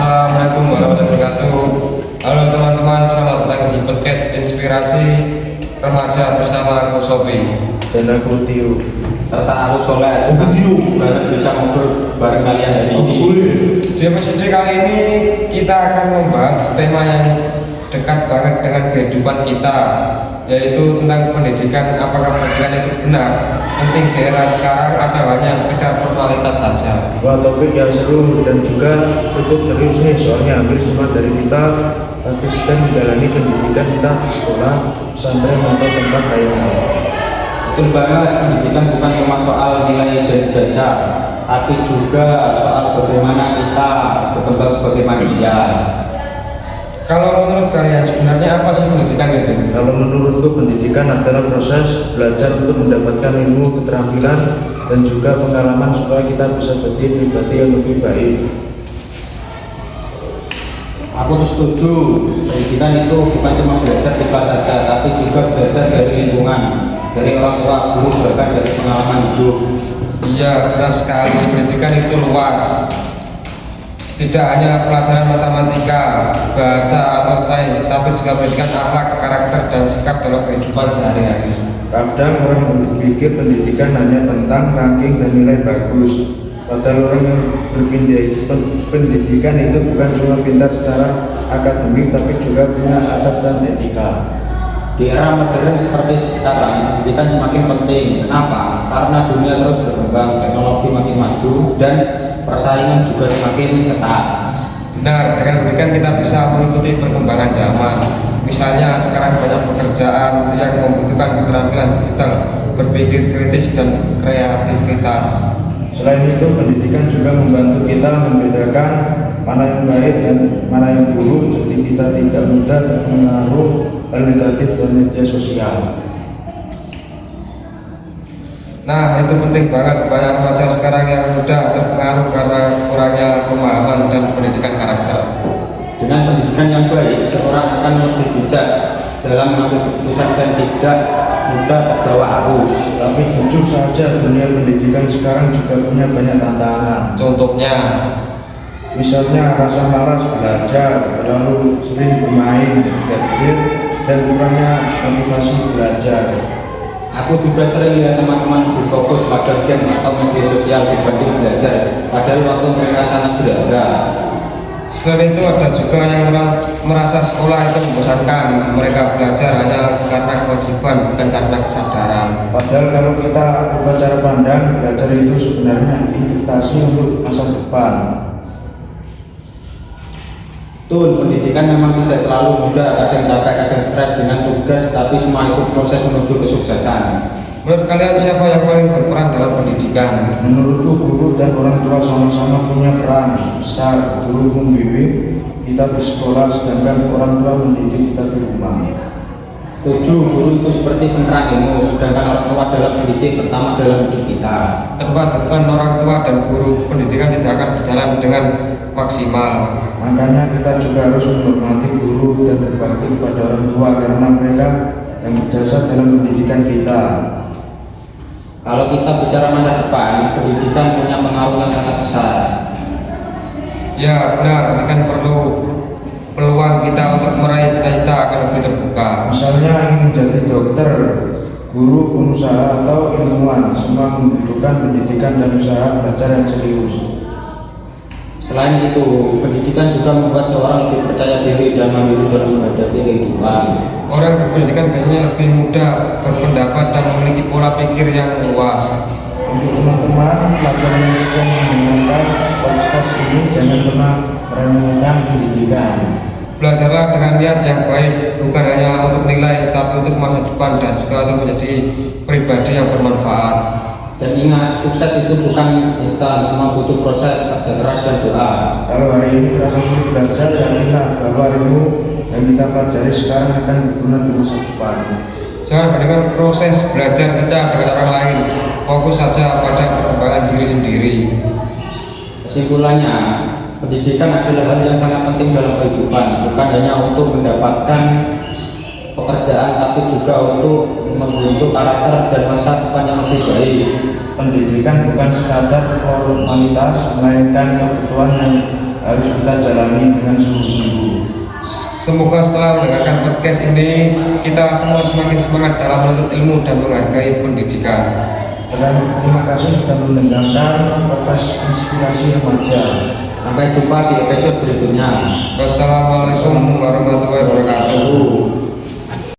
Assalamualaikum warahmatullahi wabarakatuh. Halo teman-teman, selamat datang di podcast Inspirasi Remaja bersama aku Sofi dan aku Tio serta aku Soleh. Bareng bisa ngobrol bareng kalian hari ini. Di episode kali ini kita akan membahas tema yang dekat banget dengan kehidupan kita, yaitu tentang pendidikan. Apakah pendidikan itu benar penting di era sekarang atau hanya sekedar formalitas saja? Wah, topik yang seru dan juga cukup serius nih, soalnya hampir semua dari kita pasti sedang menjalani pendidikan kita di sekolah, pesantren atau tempat lainnya. Betul banget, pendidikan bukan cuma soal nilai dan jasa, tapi juga soal bagaimana kita berkembang sebagai manusia. Kalau menurut kalian sebenarnya apa sih pendidikan itu? Kalau menurutku, pendidikan adalah proses belajar untuk mendapatkan ilmu, keterampilan, dan juga pengalaman supaya kita bisa jadi pribadi yang lebih baik. Aku tuh setuju, pendidikan itu bukan cuma belajar di kelas saja, tapi juga belajar dari lingkungan, dari orang tua, guru, bahkan dari pengalaman hidup. Iya, benar sekali. Pendidikan itu luas. Tidak hanya pelajaran matematika, bahasa atau sains, tapi juga pendidikan akhlak, karakter, dan sikap dalam kehidupan sehari-hari. Kadang orang berpikir pendidikan hanya tentang ranking dan nilai bagus. Padahal orang yang berpendidikan itu bukan cuma pintar secara akademik, tapi juga punya adab dan etika. Di era modern seperti sekarang, pendidikan semakin penting. Kenapa? Karena dunia terus berkembang, teknologi makin maju, dan persaingan juga semakin ketat. Benar, dengan pendidikan kita bisa mengikuti perkembangan zaman. Misalnya sekarang banyak pekerjaan yang membutuhkan keterampilan digital, berpikir kritis, dan kreativitas. Selain itu, pendidikan juga membantu kita membedakan mana yang baik dan mana yang buruk, jadi kita tidak mudah terpengaruh hal negatif dari media sosial. Nah, itu penting banget. Banyak remaja sekarang yang mudah terpengaruh karena kurangnya pemahaman dan pendidikan karakter. Dengan pendidikan yang baik, seorang akan lebih bijak dalam mengambil keputusan dan tidak mudah terbawa arus. Tapi jujur saja, dunia pendidikan sekarang juga punya banyak tantangan. Contohnya, Misalnya rasa malas belajar, terlalu sering bermain, gadget, dan kurangnya motivasi belajar. Aku juga sering lihat teman-teman berfokus pada game atau media sosial dibanding belajar, padahal waktu mereka sangat berharga. selain itu ada juga yang merasa sekolah itu membosankan. Mereka belajar hanya karena kewajiban, bukan karena kesadaran. Padahal kalau kita ubah cara pandang, belajar itu sebenarnya investasi untuk masa depan. Tuh, pendidikan memang tidak selalu mudah, kadang capek, kadang stres dengan tugas, tapi semua itu proses menuju kesuksesan. Menurut kalian siapa yang paling berperan dalam pendidikan? Menurutku, guru dan orang tua sama-sama punya peran besar. Guru membimbing kita di sekolah, sedangkan orang tua mendidik kita di rumah. Setuju, guru itu seperti penerang ilmu, sedangkan orang tua adalah pendidik pertama dalam hidup kita. Tanpa dukungan orang tua dan guru, pendidikan tidak akan berjalan dengan maksimal. Makanya kita juga harus menghormati guru dan berbakti kepada orang tua, karena mereka yang berjasa dalam pendidikan kita. Kalau kita bicara masa depan, pendidikan punya pengaruh yang sangat besar. Ya benar, ini kan perlu peluang kita untuk meraih cita-cita akan lebih terbuka. Misalnya ingin menjadi dokter, guru, pengusaha, atau ilmuwan, semua membutuhkan pendidikan dan usaha belajar yang serius. Selain itu, pendidikan juga membuat seorang lebih percaya diri dan mandiri dalam menghadapi kehidupan. Orang berpendidikan biasanya lebih mudah berpendapat dan memiliki pola pikir yang luas. Untuk teman-teman pelajar yang sedang mendengarkan podcast ini, jangan pernah meremehkan pendidikan. Belajarlah dengan niat yang baik, bukan hanya untuk nilai, tapi untuk masa depan dan juga untuk menjadi pribadi yang bermanfaat. Dan ingat, sukses itu bukan instan, semua butuh proses, kerja keras dan doa. Kalau hari ini terasa sulit belajar, yakinlah bahwa ilmu yang kita pelajari sekarang akan berguna di masa depan. Jangan bandingkan proses belajar kita dengan orang lain. Fokus saja pada perkembangan diri sendiri. Kesimpulannya, pendidikan adalah hal yang sangat penting dalam kehidupan, bukan hanya untuk mendapatkan pekerjaan, tapi juga untuk membentuk karakter dan masa depan yang lebih baik. Pendidikan bukan sekadar formalitas, melainkan kebutuhan yang harus kita jalani dengan sungguh-sungguh. Semoga setelah mendengarkan podcast ini kita semua semakin semangat dalam menuntut ilmu dan menghargai pendidikan. Dan terima kasih sudah mendengarkan podcast inspirasi remaja. Sampai jumpa di episode berikutnya. Wassalamualaikum warahmatullahi wabarakatuh.